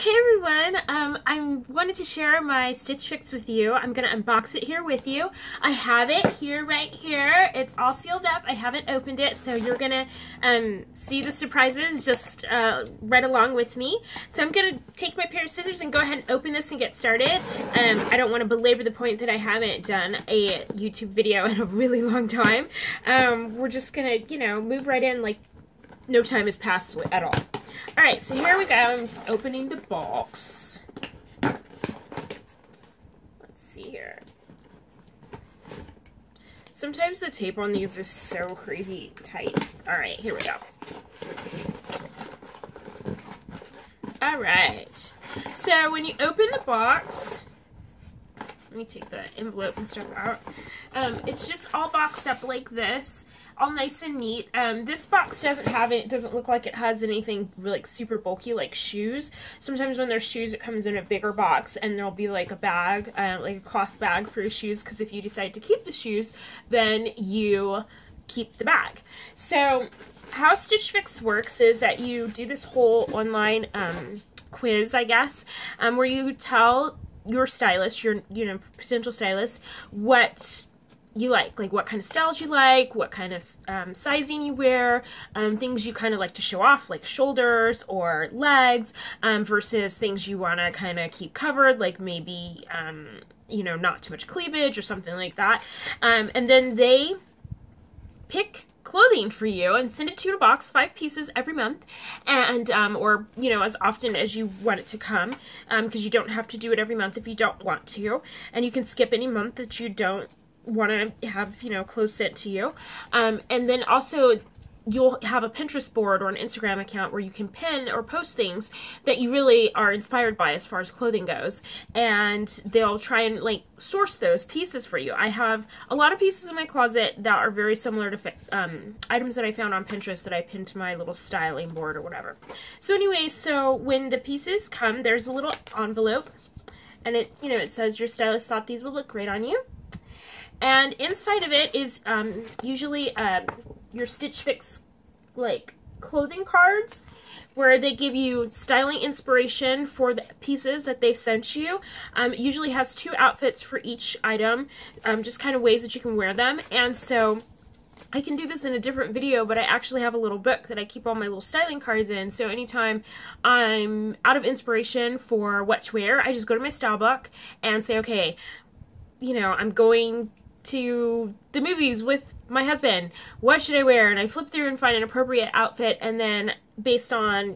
Hey everyone, I wanted to share my StitchFix with you. I'm going to unbox it here with you. I have it here, right here. It's all sealed up. I haven't opened it, so you're going to see the surprises just right along with me. So I'm going to take my pair of scissors and go ahead and open this and get started. I don't want to belabor the point that I haven't done a YouTube video in a really long time. We're just going to, move right in like no time has passed at all. Alright, so here we go. I'm opening the box. Let's see here. Sometimes the tape on these is so crazy tight. Alright, here we go. Alright, so when you open the box, let me take the envelope and stuff out. It's just all boxed up like this. All nice and neat. This box doesn't look like it has anything really super bulky like shoes. Sometimes when there's shoes it comes in a bigger box and there'll be like a bag, like a cloth bag for your shoes, because if you decide to keep the shoes then you keep the bag. So how StitchFix works is that you do this whole online quiz, I guess, where you tell your stylist, your potential stylist, what you like what kind of styles you like, what kind of sizing you wear, things you kind of like to show off, like shoulders or legs, versus things you want to kind of keep covered, like maybe, not too much cleavage or something like that. And then they pick clothing for you and send it to you in a box, 5 pieces every month, and or as often as you want it to come, because you don't have to do it every month if you don't want to, and you can skip any month that you don't want to have clothes sent to you. And then also you'll have a Pinterest board or an Instagram account where you can pin or post things that you really are inspired by as far as clothing goes, and they'll try and source those pieces for you. I have a lot of pieces in my closet that are very similar to items that I found on Pinterest that I pinned to my little styling board or whatever. So anyway, so when the pieces come, there's a little envelope, and it says your stylist thought these would look great on you. And inside of it is usually your StitchFix clothing cards, where they give you styling inspiration for the pieces that they've sent you. It usually has 2 outfits for each item, just kind of ways that you can wear them. And so I can do this in a different video, but I actually have a little book that I keep all my little styling cards in. So anytime I'm out of inspiration for what to wear, I just go to my style book and say, okay, I'm going to the movies with my husband. What should I wear? And I flip through and find an appropriate outfit, and then based on,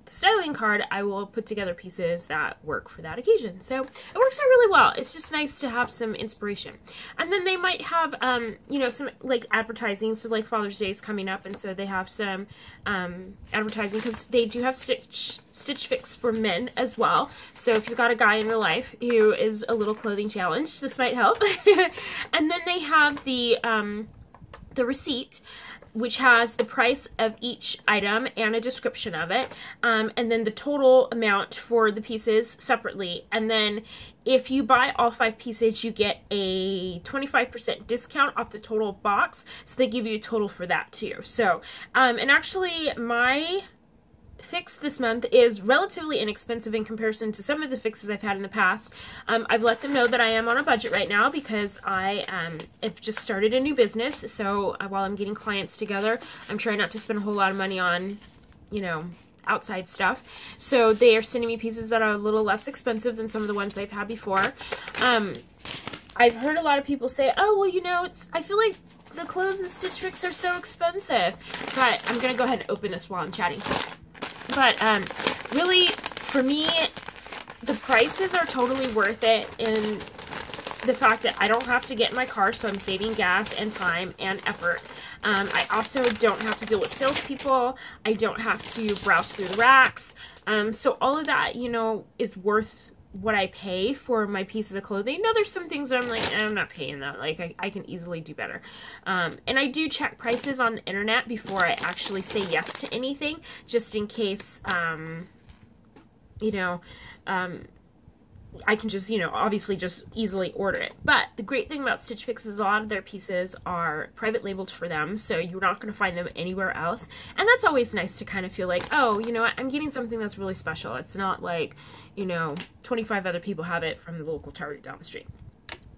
the styling card, I will put together pieces that work for that occasion. So it works out really well. It's just nice to have some inspiration. And then they might have, some advertising. So Father's Day is coming up, and so they have some advertising, because they do have StitchFix for men as well. So if you've got a guy in your life who is a little clothing challenged, this might help. And then they have the receipt, which has the price of each item and a description of it, and then the total amount for the pieces separately. And then if you buy all 5 pieces, you get a 25% discount off the total box, so they give you a total for that too. So, and actually my fix this month is relatively inexpensive in comparison to some of the fixes I've had in the past. I've let them know that I am on a budget right now, because I have just started a new business. So while I'm getting clients together, I'm trying not to spend a whole lot of money on, outside stuff. So they are sending me pieces that are a little less expensive than some of the ones I've had before. I've heard a lot of people say, oh, well, I feel like the clothes in StitchFix are so expensive. But I'm going to go ahead and open this while I'm chatting. But really, for me, the prices are totally worth it in the fact that I don't have to get in my car, so I'm saving gas and time and effort. I also don't have to deal with salespeople. I don't have to browse through the racks. So all of that, is worth what I pay for my pieces of clothing. Now there's some things that I'm like, I'm not paying that. I can easily do better. And I do check prices on the internet before I actually say yes to anything, just in case, I can just, you know, obviously just easily order it. But the great thing about StitchFix is a lot of their pieces are private labeled for them, so you're not going to find them anywhere else. And that's always nice to kind of feel like, oh, you know what, I'm getting something that's really special. It's not like, you know, 25 other people have it from the local Target down the street.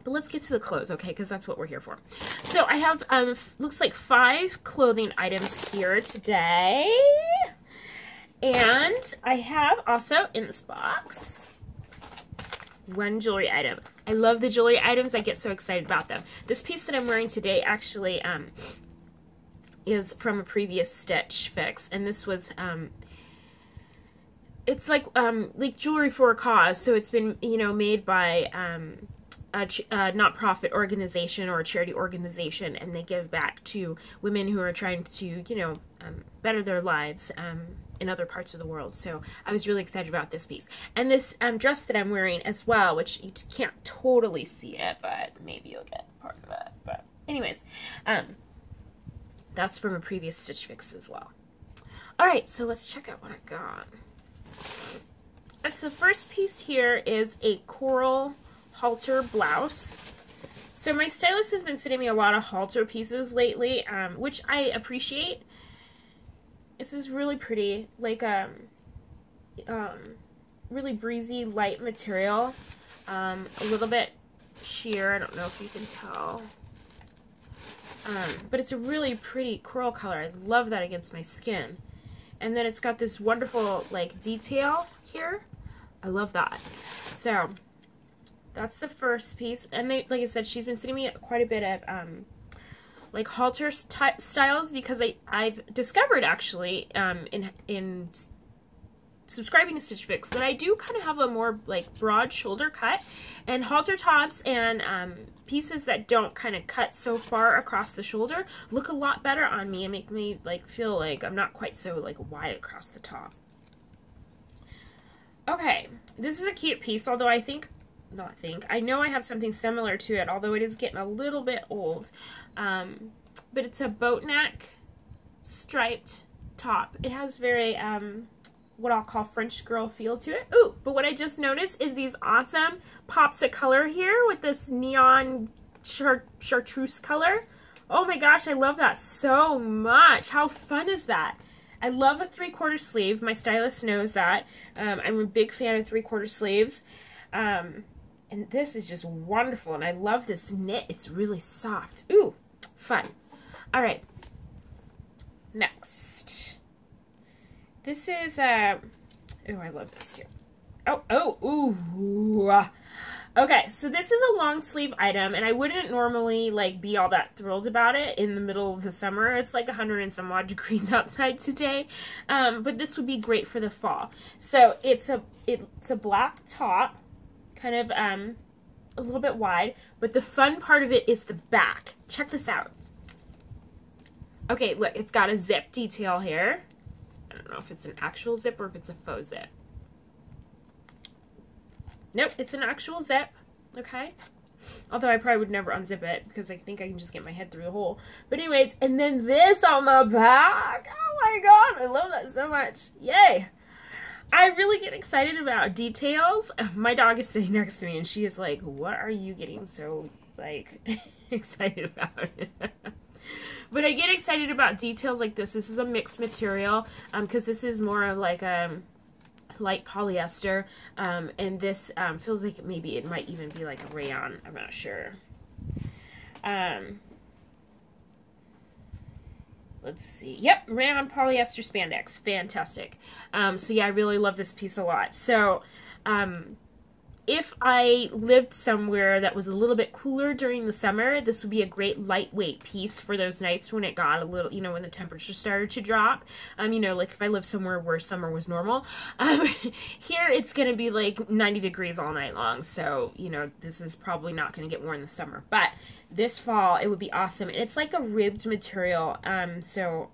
But let's get to the clothes, okay, because that's what we're here for. So I have, looks like 5 clothing items here today. And I have also in this box 1 jewelry item. I love the jewelry items. I get so excited about them. This piece that I'm wearing today actually is from a previous StitchFix, and this was it's like jewelry for a cause. So it's been, you know, made by a not-profit organization or a charity organization, and they give back to women who are trying to, you know, better their lives in other parts of the world. So I was really excited about this piece. And this dress that I'm wearing as well, which you can't totally see it, but maybe you'll get part of it. But anyways, that's from a previous StitchFix as well. All right, so let's check out what I got. So the first piece here is a coral halter blouse. So my stylist has been sending me a lot of halter pieces lately, which I appreciate. This is really pretty, like really breezy, light material, a little bit sheer. I don't know if you can tell, but it's a really pretty coral color. I love that against my skin. And then it's got this wonderful like detail here. I love that. So that's the first piece. And they, like I said, she's been sending me quite a bit of like halter styles, because I've discovered actually in subscribing to StitchFix that I do kind of have a more like broad shoulder cut, and halter tops and pieces that don't kind of cut so far across the shoulder look a lot better on me and make me like feel like I'm not quite so like wide across the top. Okay, this is a cute piece, although I know I have something similar to it, although it is getting a little bit old. But it's a boat neck striped top. It has very, what I'll call French girl feel to it. Ooh, but what I just noticed is these awesome pops of color here with this neon chartreuse color. Oh my gosh, I love that so much. How fun is that? I love a 3/4 sleeve. My stylist knows that. I'm a big fan of 3/4 sleeves. And this is just wonderful, and I love this knit. It's really soft. Ooh, fun. All right. Next. This is, oh, I love this too. Ooh. Okay, so this is a long sleeve item, and I wouldn't normally, like, be all that thrilled about it in the middle of the summer. It's like 100 and some odd degrees outside today, but this would be great for the fall. So it's a black top, kind of a little bit wide, but the fun part of it is the back. Check this out. Okay, look, it's got a zip detail here. I don't know if it's an actual zip or if it's a faux zip. Nope, it's an actual zip, okay? Although I probably would never unzip it because I think I can just get my head through the hole. But anyways, and then this on the back. Oh my god, I love that so much. Yay! I really get excited about details. My dog is sitting next to me and she is like, what are you getting so, like, excited about? But I get excited about details like this. This is a mixed material because this is more of like a light polyester, and this feels like maybe it might even be like a rayon. I'm not sure. Let's see. Yep, rayon polyester spandex. Fantastic. So yeah, I really love this piece a lot. So if I lived somewhere that was a little bit cooler during the summer, this would be a great lightweight piece for those nights when it got a little, you know, when the temperature started to drop. You know, like if I lived somewhere where summer was normal. Here it's going to be like 90 degrees all night long. So, you know, this is probably not going to get worn in the summer. But this fall, it would be awesome. And it's like a ribbed material. So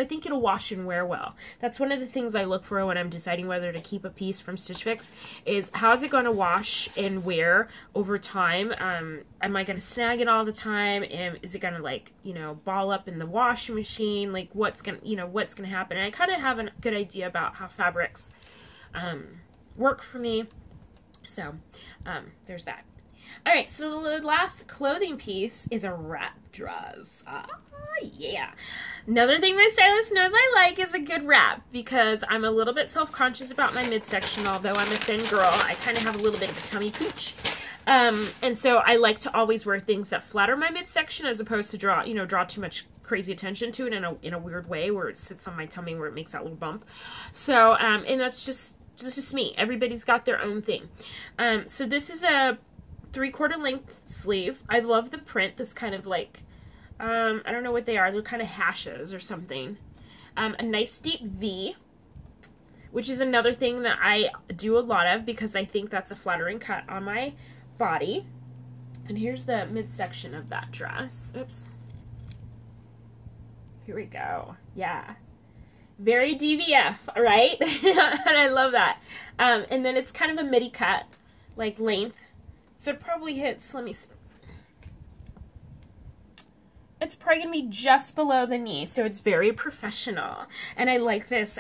I think it'll wash and wear well. That's one of the things I look for when I'm deciding whether to keep a piece from StitchFix is how is it going to wash and wear over time? Am I going to snag it all the time? And is it going to, like, you know, ball up in the washing machine? Like what's going to happen? And I kind of have a good idea about how fabrics work for me. So, there's that. All right, so the last clothing piece is a wrap dress. Yeah. Another thing my stylist knows I like is a good wrap, because I'm a little bit self-conscious about my midsection. Although I'm a thin girl, I kind of have a little bit of a tummy pooch. And so I like to always wear things that flatter my midsection, as opposed to draw too much crazy attention to it in a weird way where it sits on my tummy where it makes that little bump. So, and that's just me. Everybody's got their own thing. So this is a 3/4 length sleeve. I love the print. This kind of like, I don't know what they are. They're kind of hashes or something. A nice deep V, which is another thing that I do a lot of because I think that's a flattering cut on my body. And here's the midsection of that dress. Oops. Here we go. Yeah. Very DVF, right? And I love that. And then it's kind of a midi cut, like length. So it probably hits, let me see. It's probably going to be just below the knee, so it's very professional. And I like this,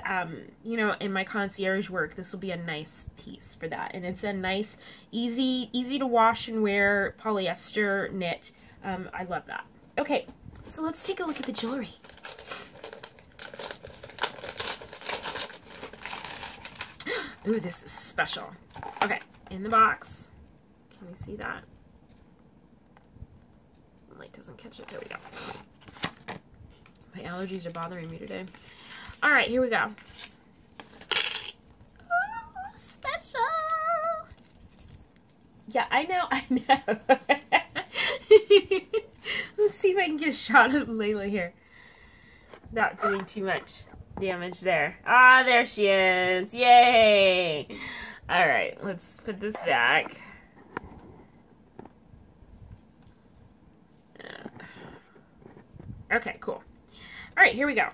you know, in my concierge work, this will be a nice piece for that. And it's a nice, easy to wash and wear polyester knit. I love that. Okay, so let's take a look at the jewelry. Ooh, this is special. Okay, in the box. Can we see that? The light doesn't catch it. There we go. My allergies are bothering me today. All right, here we go. Oh, special. Yeah, I know. Let's see if I can get a shot of Layla here without doing too much damage there. Ah, there she is. Yay. All right, let's put this back. Okay, cool. All right, here we go.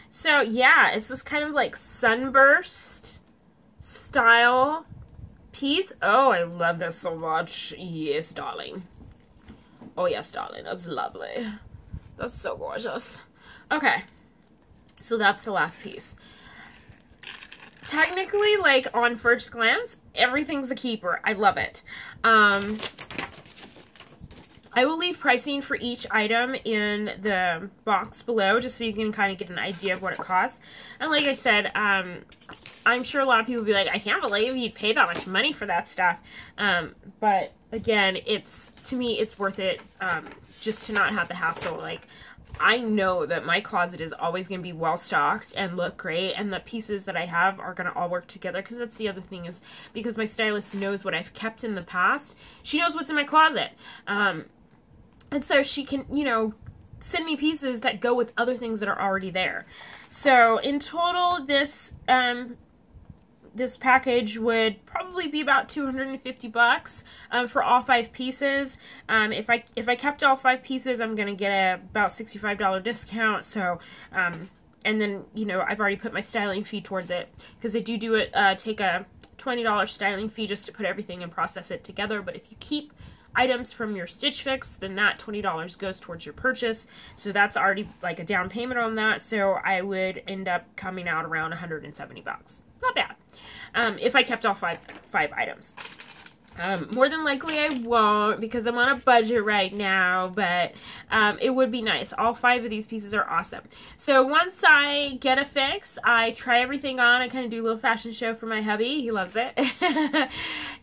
So yeah, it's this kind of like sunburst style piece. Oh, I love this so much. Yes, darling. Oh yes, darling. That's lovely. That's so gorgeous. Okay. So that's the last piece. Technically, like on first glance, everything's a keeper. I love it. I will leave pricing for each item in the box below just so you can kind of get an idea of what it costs. And like I said, I'm sure a lot of people will be like, I can't believe you'd pay that much money for that stuff. But again, to me, it's worth it just to not have the hassle. Like, I know that my closet is always going to be well stocked and look great, and the pieces that I have are going to all work together, because that's the other thing, is because my stylist knows what I've kept in the past. She knows what's in my closet. And so she can, you know, send me pieces that go with other things that are already there. So in total, this this package would probably be about $250 for all 5 pieces. If I kept all 5 pieces, I'm gonna get about $65 discount. So and then, you know, I've already put my styling fee towards it, because they do it take a $20 styling fee just to put everything and process it together. But if you keep items from your StitchFix, then that $20 goes towards your purchase. So that's already like a down payment on that. So I would end up coming out around $170. Not bad. If I kept all five items. More than likely I won't, because I'm on a budget right now, but it would be nice. All 5 of these pieces are awesome. So once I get a fix, I try everything on. I kind of do a little fashion show for my hubby. He loves it.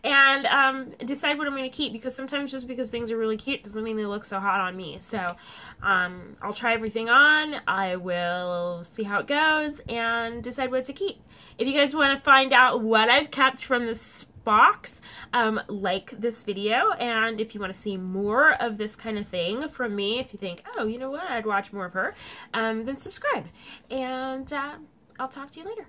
And decide what I'm going to keep, because sometimes just because things are really cute doesn't mean they look so hot on me. So I'll try everything on. I will see how it goes and decide what to keep. If you guys want to find out what I've kept from this box, like this video, and if you want to see more of this kind of thing from me, if you think, oh, you know what, I'd watch more of her, then subscribe, and I'll talk to you later.